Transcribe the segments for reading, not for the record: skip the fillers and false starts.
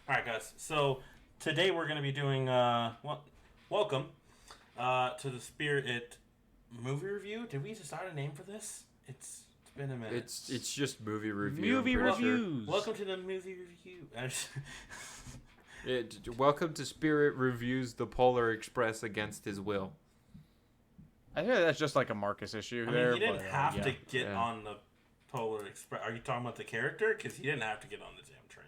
Alright, guys. So, today we're going to be doing, welcome to the Spirit movie review. Did we decide a name for this? It's been a minute. It's just movie review. Movie reviews. Welcome to the movie review. Welcome to Spirit Reviews the Polar Express against his will. I think that's just like a Marcus issue I there. mean, he didn't have to get Yeah. on the Polar Express. Are you talking about the character? Because he didn't have to get on the damn train.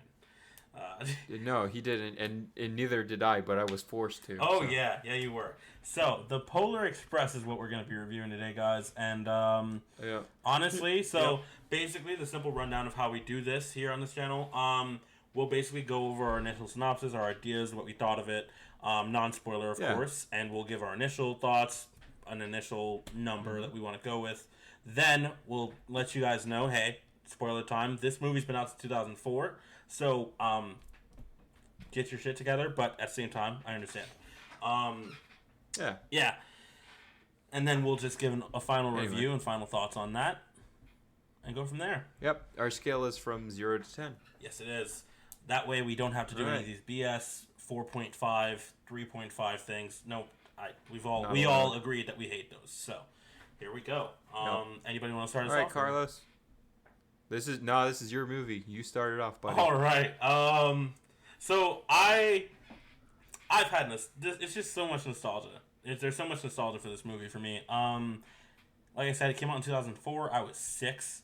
No, he didn't, and neither did I, but I was forced to. Oh, so. Yeah, you were. So, the Polar Express is what we're going to be reviewing today, guys. And, honestly, basically, the simple rundown of how we do this here on this channel, we'll basically go over our initial synopsis, our ideas, what we thought of it, non-spoiler, of course, and we'll give our initial thoughts, an initial number that we want to go with. Then, we'll let you guys know, hey, spoiler time, this movie's been out since 2004, so, get your shit together, but at the same time, I understand. Yeah. And then we'll just give a final review and final thoughts on that, and go from there. Yep, our scale is from 0 to 10. Yes, it is. That way we don't have to do any of these BS 4.5, 3.5 things. No, we all agreed that we hate those. So, here we go. Anybody want to start us off? All right, Carlos. This is your movie. You started off, buddy. All right. So I've had it's just so much nostalgia. There's so much nostalgia for this movie for me. Like I said, it came out in 2004. I was 6.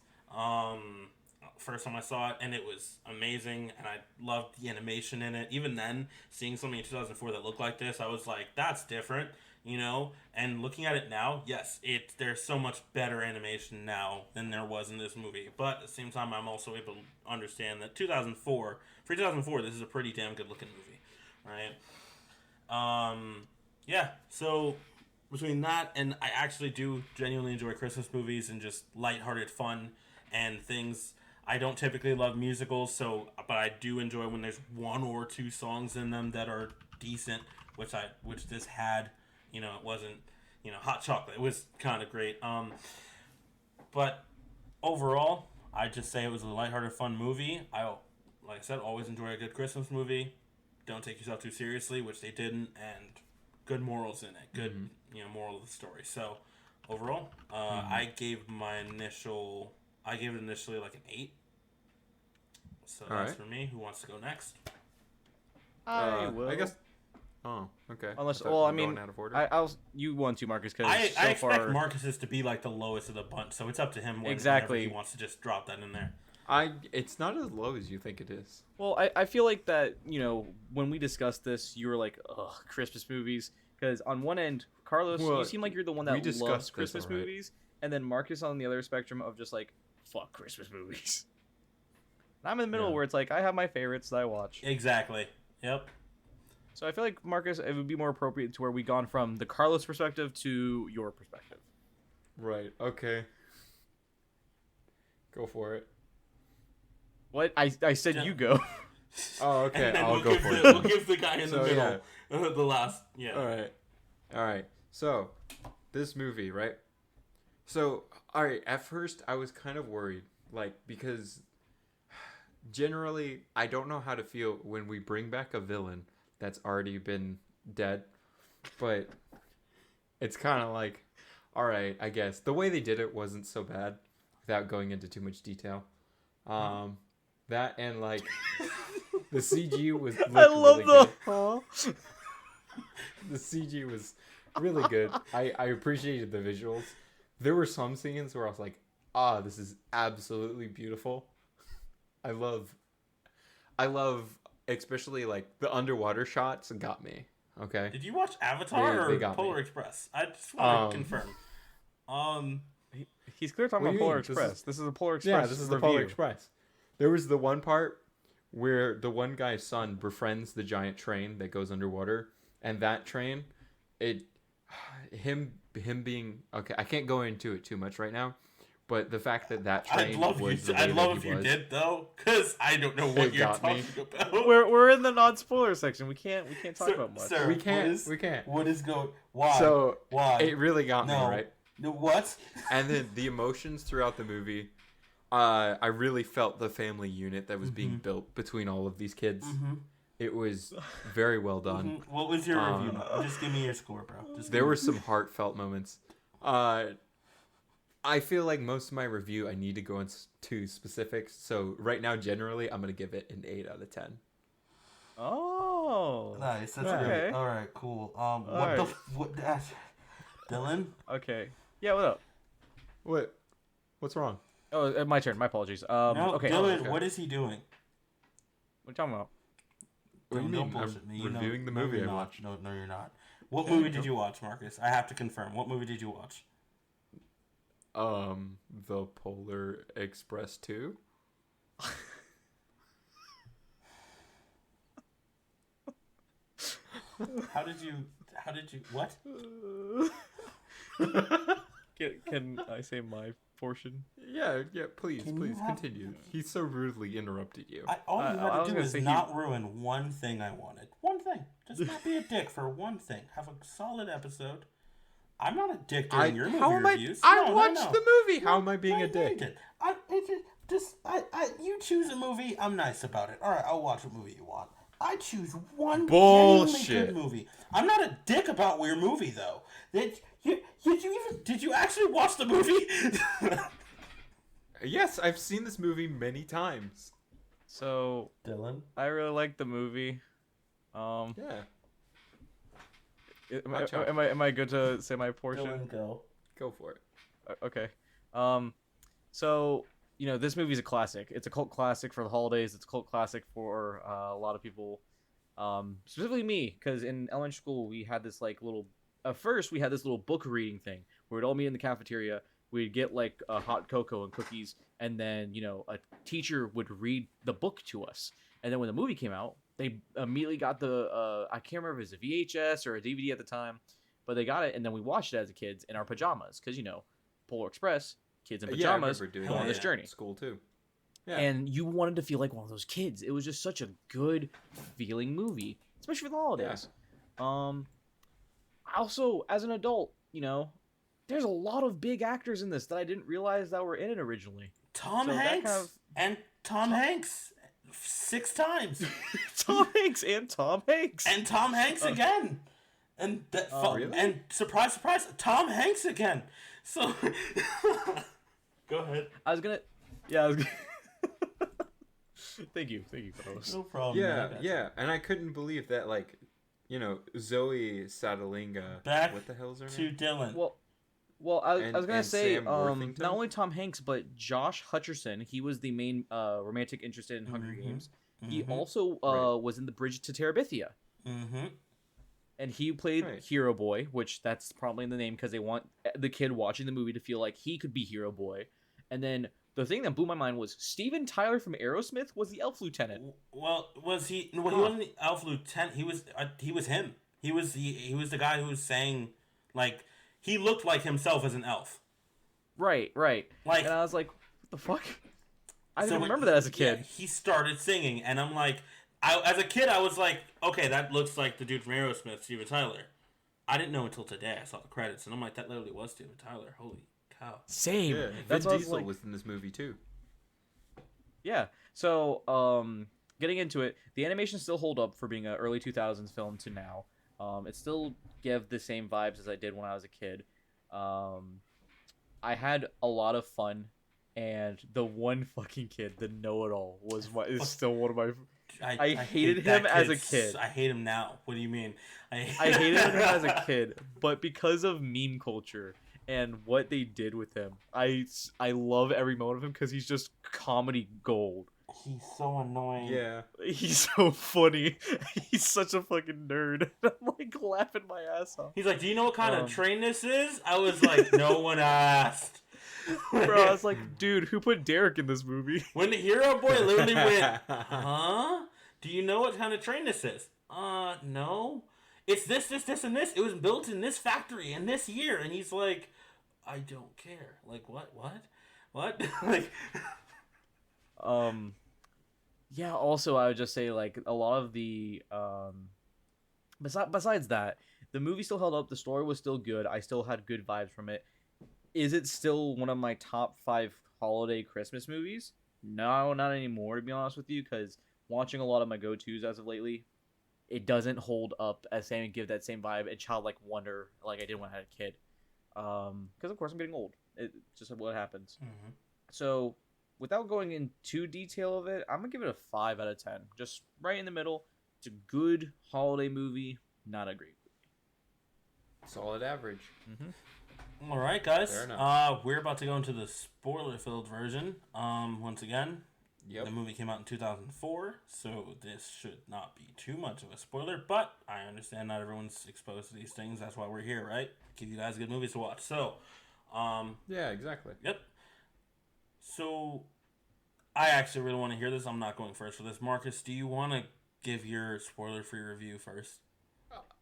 First time I saw it, and it was amazing, and I loved the animation in it. Even then, seeing something in 2004 that looked like this, I was like, that's different, you know? And looking at it now, yes, there's so much better animation now than there was in this movie. But at the same time, I'm also able to understand that 2004, this is a pretty damn good looking movie, right? Yeah, so between that and I actually do genuinely enjoy Christmas movies and just lighthearted fun and things. I don't typically love musicals, but I do enjoy when there's 1 or 2 songs in them that are decent, which this had. You know, it wasn't, hot chocolate. It was kind of great. But overall, I just say it was a lighthearted, fun movie. Like I said, always enjoy a good Christmas movie. Don't take yourself too seriously, which they didn't, and good morals in it. Good, moral of the story. So, overall, I gave it initially like an 8. So that's for me. Who wants to go next? I will. I guess. Oh, okay. Unless, going out of order. you want to, Marcus, because I expect Marcus's to be like the lowest of the bunch, so it's up to him whenever he wants to just drop that in there. It's not as low as you think it is. Well, I feel like that, when we discussed this, you were like, ugh, Christmas movies. Because on one end, Carlos, you seem like you're the one that loves Christmas movies. And then Marcus on the other spectrum of just like, fuck Christmas movies. And I'm in the middle where it's like, I have my favorites that I watch. Exactly. Yep. So I feel like, Marcus, it would be more appropriate to where we gone from the Carlos perspective to your perspective. Right. Okay. Go for it. What? I said you go. Oh, okay. I'll go for it. We'll give the guy in the middle the last. Yeah. All right. So, this movie, right? So, all right. At first, I was kind of worried, because generally, I don't know how to feel when we bring back a villain that's already been dead, but it's kind of like, all right, I guess the way they did it wasn't so bad without going into too much detail. That and the CG was I love really good. The CG was really good. I appreciated the visuals. There were some scenes where I was like, this is absolutely beautiful. I love especially the underwater shots got me. Okay. Did you watch Avatar or Polar Express? I just want to confirm. He's clearly talking about Polar Express. This is a Polar Express. Yeah, this is the Polar Express. There was the one part where the one guy's son befriends the giant train that goes underwater, and that train, him being okay. I can't go into it too much right now. But the fact that train I'd love if you did though, because I don't know what you're talking about. We're in the non-spoiler section. We can't talk about much. Sir, we can't. What is going? Why? So why? It really got me, right? No, what? And then the emotions throughout the movie. I really felt the family unit that was being built between all of these kids. It was very well done. What was your review? Just give me your score, bro. There were some heartfelt moments. I feel like most of my review I need to go into specifics. So right now, generally, I'm gonna give it an 8 out of 10. Oh, nice. That's okay. great. All right, cool. What? Dylan? Okay. Yeah. What up? What's wrong? Oh, my turn. My apologies. No, Okay. Dylan, okay. what is he doing? What are you talking about? What do you mean? bullshit I'm me. reviewing the movie I watched. No, you're not. What movie did you watch, Marcus? I have to confirm. What movie did you watch? The Polar Express 2. How did you? What? Can I say my portion? Yeah, please continue. He so rudely interrupted you. All you had to do is not ruin one thing I wanted. One thing. Just not be a dick for one thing. Have a solid episode. I'm not a dick during your movie reviews. I watched the movie. How am I being a dick? You choose a movie. I'm nice about it. All right, I'll watch what movie you want. I choose one bullshit good movie. I'm not a dick about your movie though. Did you actually watch the movie? Yes, I've seen this movie many times. So, Dylan, I really like the movie. Yeah. Am I good to say my portion? Dylan, Go for it. Okay. So, this movie is a classic. It's a cult classic for the holidays. It's a cult classic for a lot of people, specifically me, because in elementary school we had this first we had this little book reading thing where we'd all meet in the cafeteria. We'd get a hot cocoa and cookies, and then a teacher would read the book to us. And then when the movie came out, they immediately got the I can't remember if it was a VHS or a DVD at the time, but they got it, and then we watched it as kids in our pajamas because Polar Express, kids in pajamas go on this journey. School too. Yeah. And you wanted to feel like one of those kids. It was just such a good feeling movie, especially for the holidays. Yeah. Also, as an adult, there's a lot of big actors in this that I didn't realize that were in it originally. Tom Hanks 6 times. Tom Hanks and Tom Hanks again. And really? And surprise, Tom Hanks again. So go ahead. I was gonna. Thank you, Carlos. No problem. Yeah, and I couldn't believe that, Zoe Sadalinga. Back what the hell is her to name? Dylan. Well, I was gonna say, Sam Worthington? not only Tom Hanks, but Josh Hutcherson. He was the main romantic interest in Hunger Games. He also was in The Bridge to Terabithia. Mm-hmm. And he played Hero Boy, which that's probably in the name because they want the kid watching the movie to feel like he could be Hero Boy. And then the thing that blew my mind was Steven Tyler from Aerosmith was the elf lieutenant. Well, was he? No, he wasn't the elf lieutenant. He was him. He was the guy who was saying, he looked like himself as an elf. Right. And I was like, what the fuck? I didn't remember that as a kid. Yeah, he started singing, and I'm like, as a kid, I was like, okay, that looks like the dude from Aerosmith, Steven Tyler. I didn't know until today. I saw the credits, and I'm like, that literally was Steven Tyler. Holy cow. Same. Yeah, That's Vin Diesel was in this movie, too. Yeah. So, getting into it, the animation still hold up for being an early 2000s film to now. It still gave the same vibes as I did when I was a kid. I had a lot of fun, and the one fucking kid, the know-it-all, is still one of my... I hated him as a kid. I hate him now. What do you mean? I hated him as a kid, but because of meme culture and what they did with him, I love every moment of him because he's just comedy gold. He's so annoying. Yeah. He's so funny. He's such a fucking nerd. I'm laughing my ass off. He's like, do you know what kind of train this is? I was like, no one asked. Bro, I was like, dude, who put Derek in this movie? When the Hero Boy literally went, huh? Do you know what kind of train this is? No. It's this, and this. It was built in this factory in this year. And he's like, I don't care. Like, what? Like... Yeah, also I would just say, a lot of the besides that, the movie still held up, the story was still good, I still had good vibes from it. Is it still one of my top 5 holiday Christmas movies? No, not anymore, to be honest with you, because watching a lot of my go-tos as of lately, it doesn't hold up as same and give that same vibe and childlike wonder like I did when I had a kid. Because of course I'm getting old. It's just what happens. Mm-hmm. So without going into detail of it, I'm gonna give it a 5 out of 10. Just right in the middle. It's a good holiday movie, not a great movie. Solid average. Mm-hmm. All right, guys. We're about to go into the spoiler-filled version. Once again, the movie came out in 2004, so this should not be too much of a spoiler. But I understand not everyone's exposed to these things. That's why we're here, right? Give you guys good movies to watch. So, yeah, exactly. Yep. So, I actually really want to hear this. I'm not going first for this. Marcus, do you want to give your spoiler-free review first?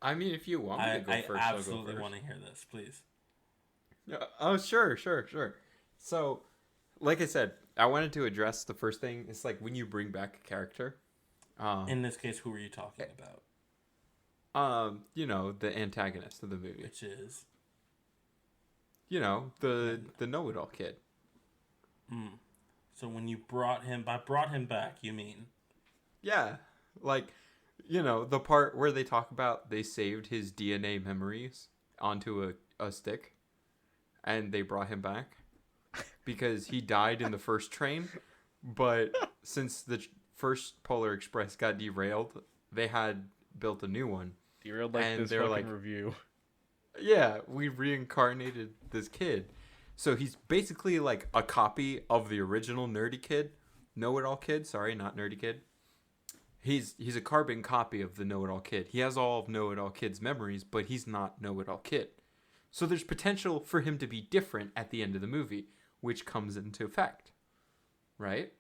I mean, if you want me to go first, I absolutely want to hear this, please. Oh, sure. So, like I said, I wanted to address the first thing. It's like when you bring back a character. In this case, who are you talking about? The antagonist of the movie. Which is? The know-it-all kid. So when you brought him back, you mean? Yeah. Like, the part where they talk about they saved his DNA memories onto a stick. And they brought him back because he died in the first train. But since the first Polar Express got derailed, they had built a new one. Derailed like this fucking review. Yeah, we reincarnated this kid. So he's basically like a copy of the original nerdy kid. Know-it-all kid. Sorry, not nerdy kid. He's a carbon copy of the know-it-all kid. He has all of know-it-all kid's memories, but he's not know-it-all kid. So there's potential for him to be different at the end of the movie, which comes into effect, right?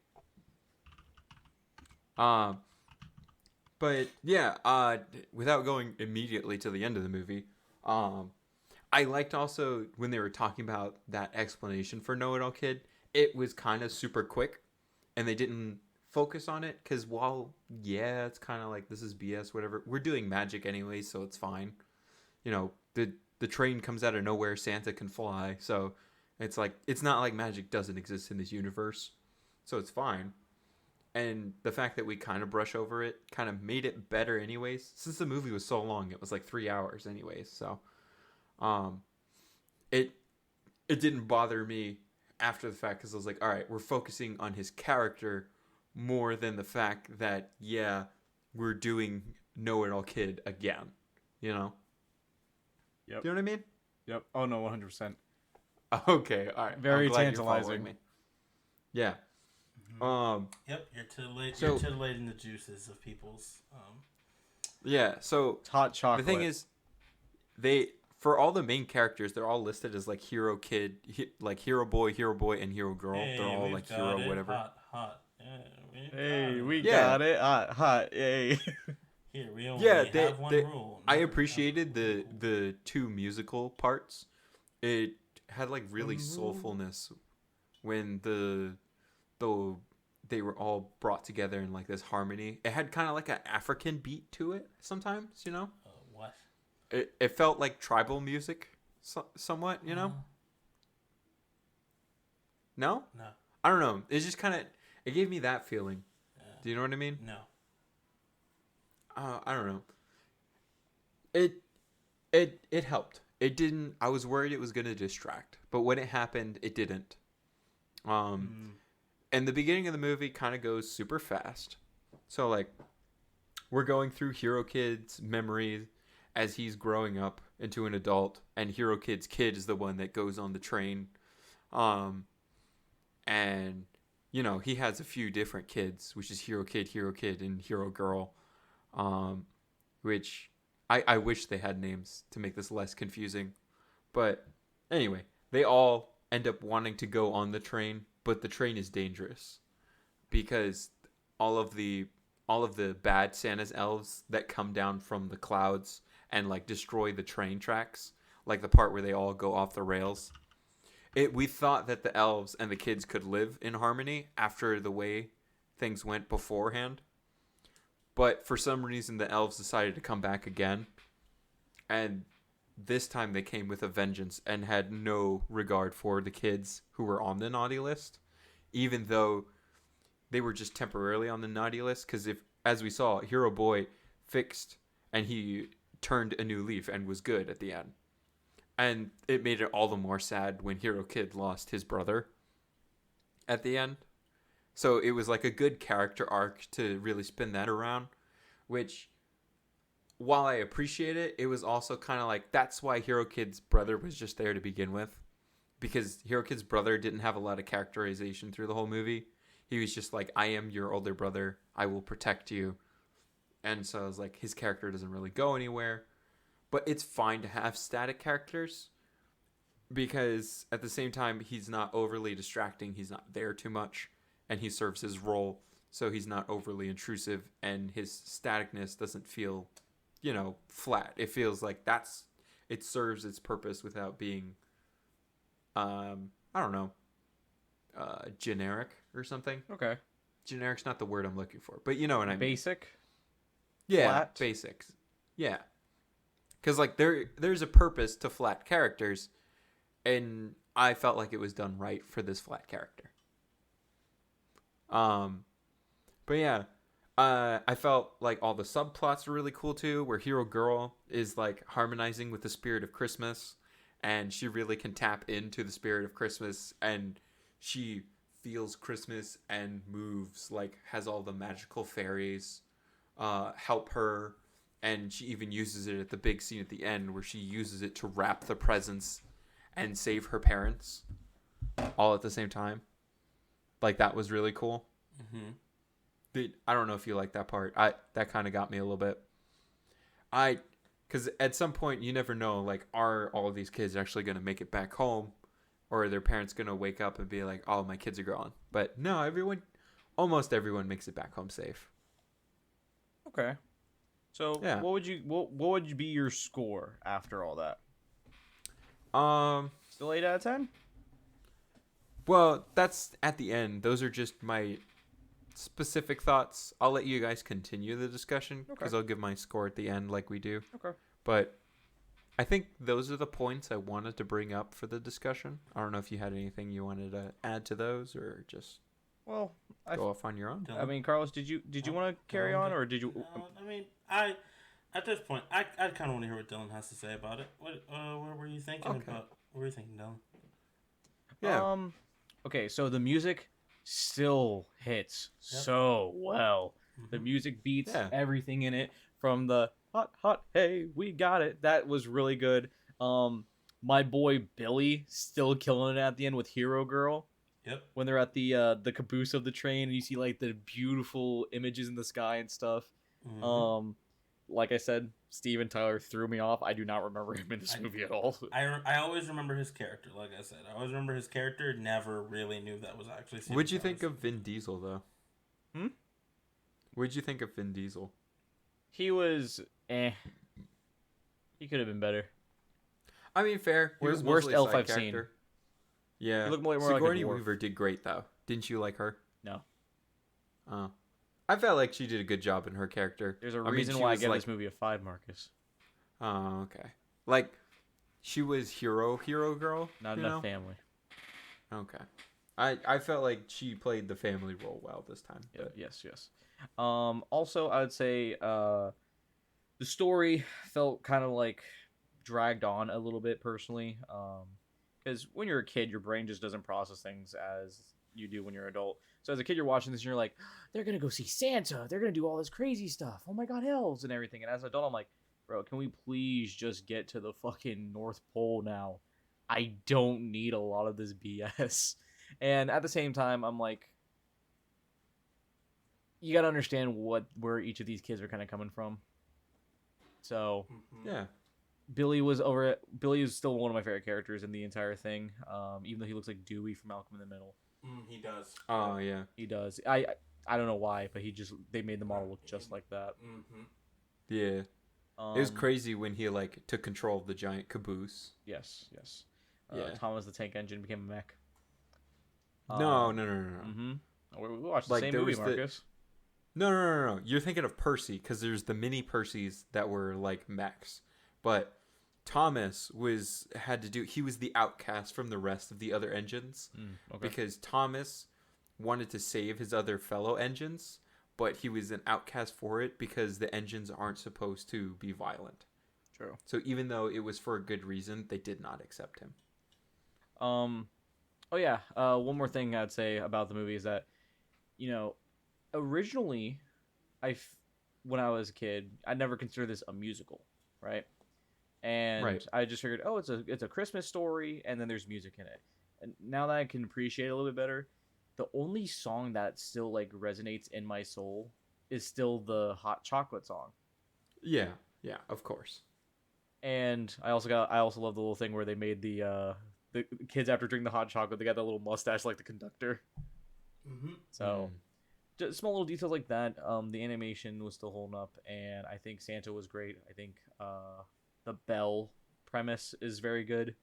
But yeah, without going immediately to the end of the movie, I liked also when they were talking about that explanation for Know-It-All Kid. It was kind of super quick, and they didn't focus on it because it's kind of like this is BS, whatever. We're doing magic anyway, so it's fine. The train comes out of nowhere, Santa can fly, so it's like it's not like magic doesn't exist in this universe, so it's fine. And the fact that we kind of brush over it kind of made it better anyways, since the movie was so long. It was like 3 hours anyways, so it didn't bother me after the fact because I was like, all right, we're focusing on his character more than the fact that we're doing Know-It-All Kid again, Yep. Do you know what I mean? Yep. Oh no, 100%. Okay, all right. Very tantalizing. Me. Yeah. Yep, you're titillating the juices of people's. Yeah. So it's hot chocolate. The thing is, for all the main characters, they're all listed as like hero kid, like hero boy, and hero girl. Hey, they're all like hero it. whatever. Hot. Yeah, we got it. Hot. Yay. Here, we only have one rule. I appreciated the two musical parts. It had like really soulfulness when they were all brought together in like this harmony. It had kind of like an African beat to it sometimes, What? It felt like tribal music, somewhat, No? No. I don't know. It's just it gave me that feeling. Yeah. Do you know what I mean? No. I don't know. It helped. It didn't. I was worried it was gonna distract, but when it happened, it didn't. And the beginning of the movie kind of goes super fast. So like, we're going through Hero Kid's memories as he's growing up into an adult, and Hero Kid's kid is the one that goes on the train. And he has a few different kids, which is Hero Kid, and Hero Girl. Which I wish they had names to make this less confusing. But anyway, they all end up wanting to go on the train, but the train is dangerous because all of the bad Santa's elves that come down from the clouds and like destroy the train tracks, like the part where they all go off the rails. We thought that the elves and the kids could live in harmony after the way things went beforehand. But for some reason, the elves decided to come back again. And this time they came with a vengeance and had no regard for the kids who were on the naughty list. Even though they were just temporarily on the naughty list. Because as we saw, Hero Boy fixed, and he turned a new leaf and was good at the end. And it made it all the more sad when Hero Kid lost his brother at the end. So it was like a good character arc to really spin that around, which, while I appreciate it, it was also kind of like, that's why Hero Kid's brother was just there to begin with. Because Hero Kid's brother didn't have a lot of characterization through the whole movie. He was just like, I am your older brother. I will protect you. And so I was like, his character doesn't really go anywhere. But it's fine to have static characters. Because at the same time, he's not overly distracting. He's not there too much. And he serves his role. So he's not overly intrusive. And his staticness doesn't feel, flat. It feels like it serves its purpose without being, I don't know, generic or something. Okay. Generic's not the word I'm looking for, but you know what I mean. Basic? Yeah, flat? Basics. Yeah. Because like there's a purpose to flat characters, and I felt like it was done right for this flat character. But yeah, I felt like all the subplots were really cool too, where Hero Girl is like harmonizing with the spirit of Christmas, and she really can tap into the spirit of Christmas, and she feels Christmas and moves, like has all the magical fairies help her, and she even uses it at the big scene at the end where she uses it to wrap the presents and save her parents all at the same time. Like, that was really cool. Mm-hmm. I don't know if you like that part. That kind of got me a little bit. Because at some point you never know, like, are all of these kids actually going to make it back home, or are their parents going to wake up and be like, oh, my kids are gone? But no, almost everyone makes it back home safe. Okay. So yeah. what would be your score after all that? Still 8 out of 10? Well, that's at the end. Those are just my specific thoughts. I'll let you guys continue the discussion because I'll give my score at the end like we do. Okay. But I think those are the points I wanted to bring up for the discussion. I don't know if you had anything you wanted to add to those, or just go off on your own. I mean, Carlos, did you want to carry on, or did you? I mean, at this point, I kind of want to hear what Dylan has to say about it. What were you thinking about? What were you thinking, Dylan? Yeah. Okay, so the music still hits so well. Mm-hmm. The music beats everything in it, from the hot, hey, we got it. That was really good. My boy Billy still killing it at the end with Hero Girl. Yep. When they're at the caboose of the train and you see like the beautiful images in the sky and stuff. Mm-hmm. Like I said, Steven Tyler threw me off. I do not remember him in this movie at all. I always remember his character. Like I said, I always remember his character. Never really knew that was actually Steven What'd you think of Vin Diesel, though? What'd you think of Vin Diesel? He was He could have been better. I mean, fair. He was worst elf I've seen. Yeah. He looked more Sigourney like a dwarf. Weaver did great, though. Didn't you like her? No. Oh. I felt like she did a good job in her character. There's a reason why I gave this movie a 5, Marcus. Oh, okay. Like, she was hero girl? Not enough family. Okay. I felt like she played the family role well this time. Yeah, yes. Also, I would say the story felt kind of like dragged on a little bit, personally. Because when you're a kid, your brain just doesn't process things as you do when you're an adult. So as a kid, you're watching this and you're like, they're going to go see Santa. They're going to do all this crazy stuff. Oh my God, elves and everything. And as an adult, I'm like, bro, can we please just get to the fucking North Pole now? I don't need a lot of this BS. And at the same time, I'm like, you got to understand where each of these kids are kind of coming from. So, yeah. Billy is still one of my favorite characters in the entire thing. Even though he looks like Dewey from Malcolm in the Middle. He does. Oh yeah, he does. I don't know why, but they made the model look just like that. Mm-hmm. Yeah, it was crazy when he like took control of the giant caboose. Yes. Thomas the Tank Engine became a mech. No. Mm-hmm. We watched the same movie, Marcus. No. You're thinking of Percy, because there's the mini Percys that were like mechs, but Thomas he was the outcast from the rest of the other engines, because Thomas wanted to save his other fellow engines, but he was an outcast for it because the engines aren't supposed to be violent. True. So even though it was for a good reason, they did not accept him. Oh yeah. One more thing I'd say about the movie is that, originally, when I was a kid, I never considered this a musical, right? And I just figured, oh, it's a Christmas story, and then there's music in it. And now that I can appreciate it a little bit better, the only song that still like resonates in my soul is still the Hot Chocolate song. Yeah, of course. And I also love the little thing where they made the kids after drinking the hot chocolate, they got that little mustache like the conductor. Mm-hmm. So just small little details like that. The animation was still holding up, and I think Santa was great. I think the Belle premise is very good.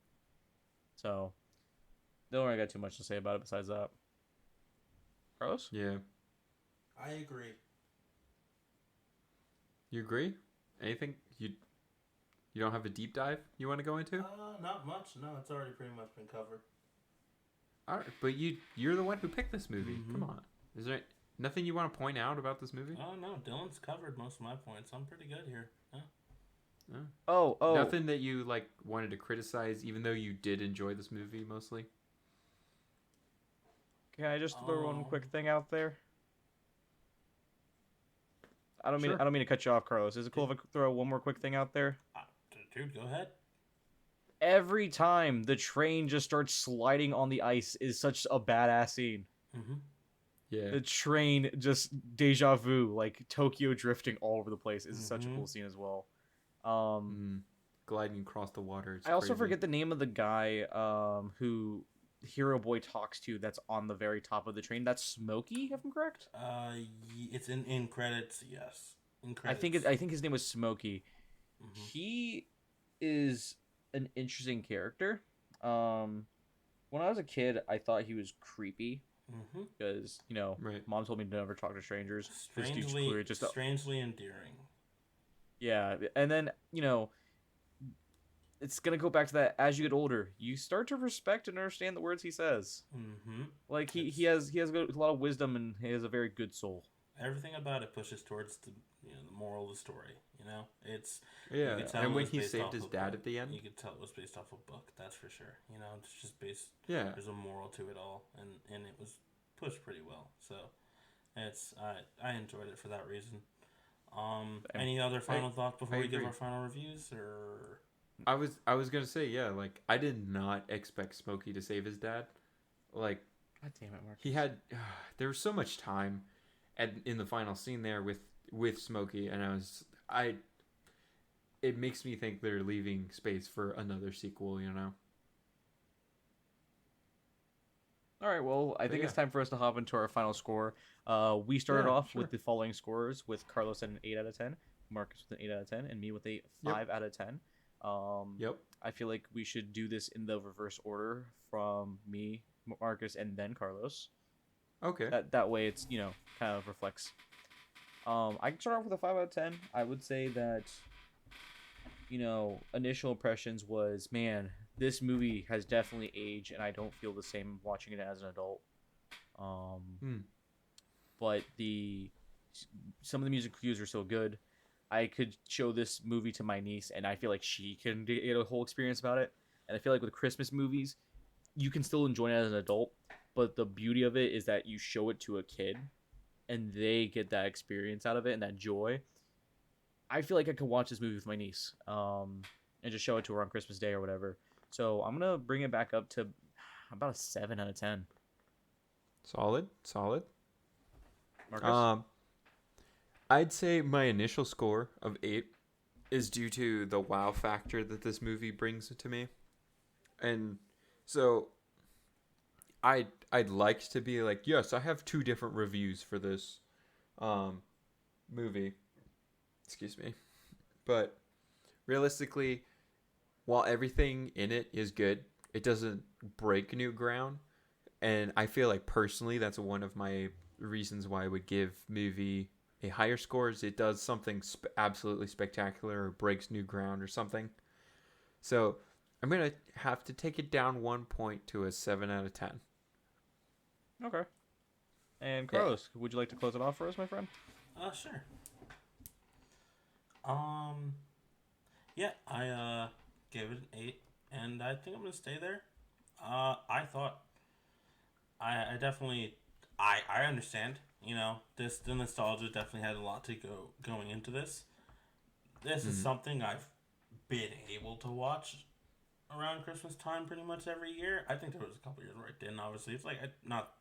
So don't really got too much to say about it besides that. Carlos? Yeah. I agree. You agree? Anything you don't have a deep dive you want to go into? Not much. No, it's already pretty much been covered. All right, but you're the one who picked this movie. Mm-hmm. Come on. Is there nothing you want to point out about this movie? Oh no, Dylan's covered most of my points. I'm pretty good here. Yeah. Oh. Nothing that you like wanted to criticize, even though you did enjoy this movie mostly. Can I just throw one quick thing out there? I don't mean to cut you off, Carlos. Is it cool if I throw one more quick thing out there? Dude, go ahead. Every time the train just starts sliding on the ice is such a badass scene. Mm-hmm. Yeah. The train just deja vu, like Tokyo drifting all over the place is such a cool scene as well. Gliding across the water. I also forget the name of the guy who Hero Boy talks to that's on the very top of the train. That's Smokey, if I'm correct? It's in credits, yes. In credits. I think his name was Smokey. Mm-hmm. He is an interesting character. When I was a kid, I thought he was creepy because Mom told me to never talk to strangers. Strangely endearing. Yeah, and then it's gonna go back to that. As you get older, you start to respect and understand the words he says. Mm-hmm. Like he has a lot of wisdom and he has a very good soul. Everything about it pushes towards the moral of the story. It's and when he saved his dad at the end, you could tell it was based off a book. That's for sure. It's just based. Yeah, there's a moral to it all, and it was pushed pretty well. So I enjoyed it for that reason. Any other final thoughts before we give our final reviews, or? I was gonna say, yeah, like I did not expect Smokey to save his dad. Like, God damn it, Mark. He had there was so much time in the final scene there with Smokey, and it makes me think they're leaving space for another sequel, All right, well, I think it's time for us to hop into our final score. We started off with the following scores, with Carlos at an 8 out of 10, Marcus with an 8 out of 10, and me with a 5 out of 10. I feel like we should do this in the reverse order from me, Marcus, and then Carlos. Okay. That way it's, kind of reflects. I can start off with a 5 out of 10. I would say that, initial impressions was, man, this movie has definitely aged, and I don't feel the same watching it as an adult. But some of the music cues are so good. I could show this movie to my niece, and I feel like she can get a whole experience about it. And I feel like with Christmas movies, you can still enjoy it as an adult, but the beauty of it is that you show it to a kid, and they get that experience out of it and that joy. I feel like I could watch this movie with my niece, and just show it to her on Christmas Day or whatever. So I'm gonna bring it back up to about a 7 out of 10. Solid. Marcus? I'd say my initial score of 8 is due to the wow factor that this movie brings to me. And so I'd like to be like, yes, I have 2 different reviews for this movie. Excuse me. But realistically, while everything in it is good, it doesn't break new ground. And I feel like personally that's one of my reasons why I would give movie a higher score, is it does something absolutely spectacular or breaks new ground or something. So I'm going to have to take it down 1 point to a 7 out of 10. Okay. And Carlos, would you like to close it off for us, my friend? Sure. Yeah, I gave it an 8, and I think I'm gonna stay there. I thought, I definitely, I understand. You know, the nostalgia definitely had a lot to going into this. This is something I've been able to watch around Christmas time pretty much every year. I think there was a couple years where I didn't. Obviously, it's like not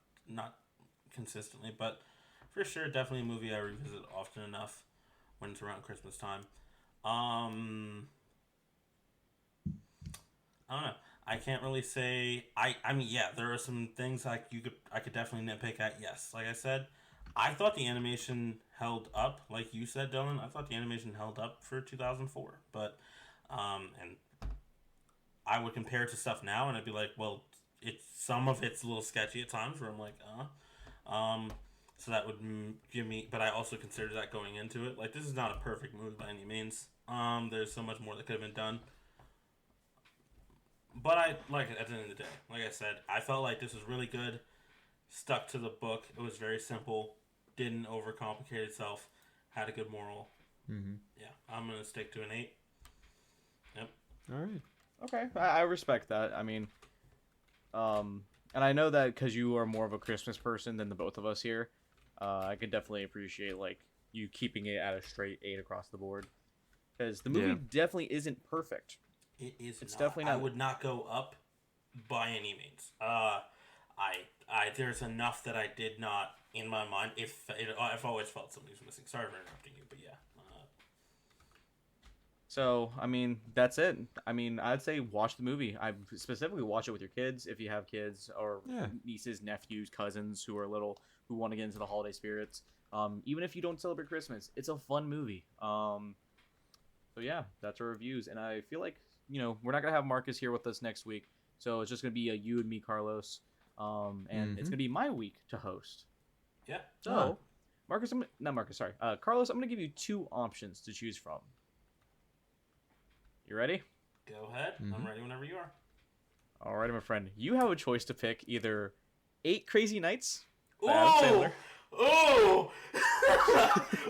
consistently, but for sure, definitely a movie I revisit often enough when it's around Christmas time. I don't know. I can't really say. I mean, yeah, there are some things I could definitely nitpick at. Yes, like I said, I thought the animation held up. Like you said, Dylan, I thought the animation held up for 2004. But and I would compare it to stuff now, and I'd be like, well, some of it's a little sketchy at times, where I'm like, so that would give me. But I also considered that going into it. Like, this is not a perfect movie by any means. There's so much more that could have been done. But I like it at the end of the day. Like I said, I felt like this was really good. Stuck to the book. It was very simple. Didn't overcomplicate itself. Had a good moral. Mm-hmm. Yeah, I'm gonna stick to an 8. Yep. All right. Okay, I respect that. I mean, and I know that because you are more of a Christmas person than the both of us here. I can definitely appreciate like you keeping it at a straight 8 across the board. Because the movie definitely isn't perfect. It's definitely not. I would not go up by any means. There's enough that I did not in my mind. I've always felt something was missing. Sorry for interrupting you, but yeah. So I mean, that's it. I mean, I'd say watch the movie. I specifically watch it with your kids if you have kids or nieces, nephews, cousins who are little who want to get into the holiday spirits. Even if you don't celebrate Christmas, it's a fun movie. So yeah, that's our reviews, and I feel like we're not gonna have Marcus here with us next week, so it's just gonna be you and me, Carlos, and it's gonna be my week to host. Yeah. So, Carlos, I'm gonna give you 2 options to choose from. You ready? Go ahead. I'm ready whenever you are. All right, my friend. You have a choice to pick either 8 Crazy Nights. Oh, oh,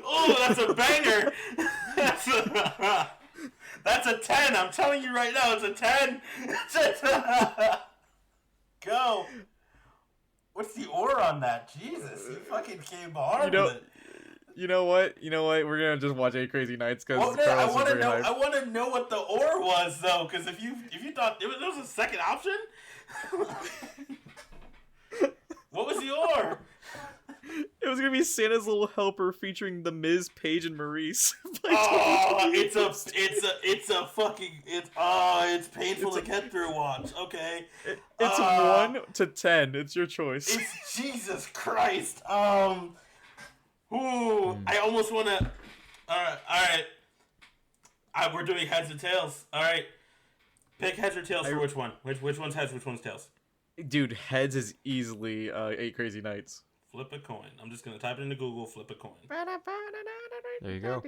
oh! That's a banger. That's a 10. I'm telling you right now, it's a 10. Go. What's the or on that? Jesus, you fucking came hard with it. You know what? We're gonna just watch 8 Crazy Nights because I want to know. I want to know what the or was though, because if you thought there was a second option, what was the or? It was gonna be Santa's Little Helper featuring the Miz, Paige, and Maurice. It's painful to get through. Watch, okay. It's 1 to 10. It's your choice. It's Jesus Christ. I almost want to. All right. We're doing heads and tails. All right. Pick heads or tails for which one? Which one's heads? Which one's tails? Dude, heads is easily 8 Crazy Nights. Flip a coin. I'm just gonna type it into Google. Flip a coin. There you go.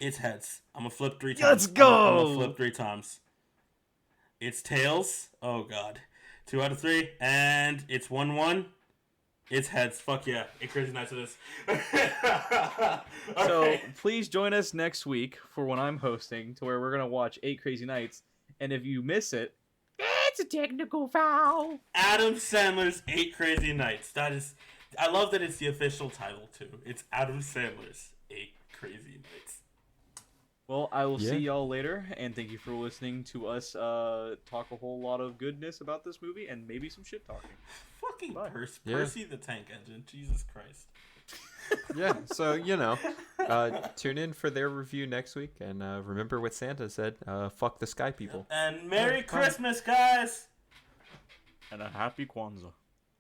It's heads. I'm gonna flip 3 times. Let's go. I'm gonna flip 3 times. It's tails. Oh god. 2 out of 3, and it's 1-1. It's heads. Fuck yeah. 8 Crazy Nights of this. So please join us next week for when I'm hosting, to where we're gonna watch 8 Crazy Nights. And if you miss it, it's a technical foul. Adam Sandler's 8 Crazy Nights. I love that it's the official title too. It's Adam Sandler's 8 Crazy Nights. Well, I will see y'all later, and thank you for listening to us talk a whole lot of goodness about this movie and maybe some shit talking. Fucking Percy the Tank Engine. Jesus Christ. Yeah, so, tune in for their review next week, and remember what Santa said, fuck the sky people. And Merry Christmas, guys! And a Happy Kwanzaa.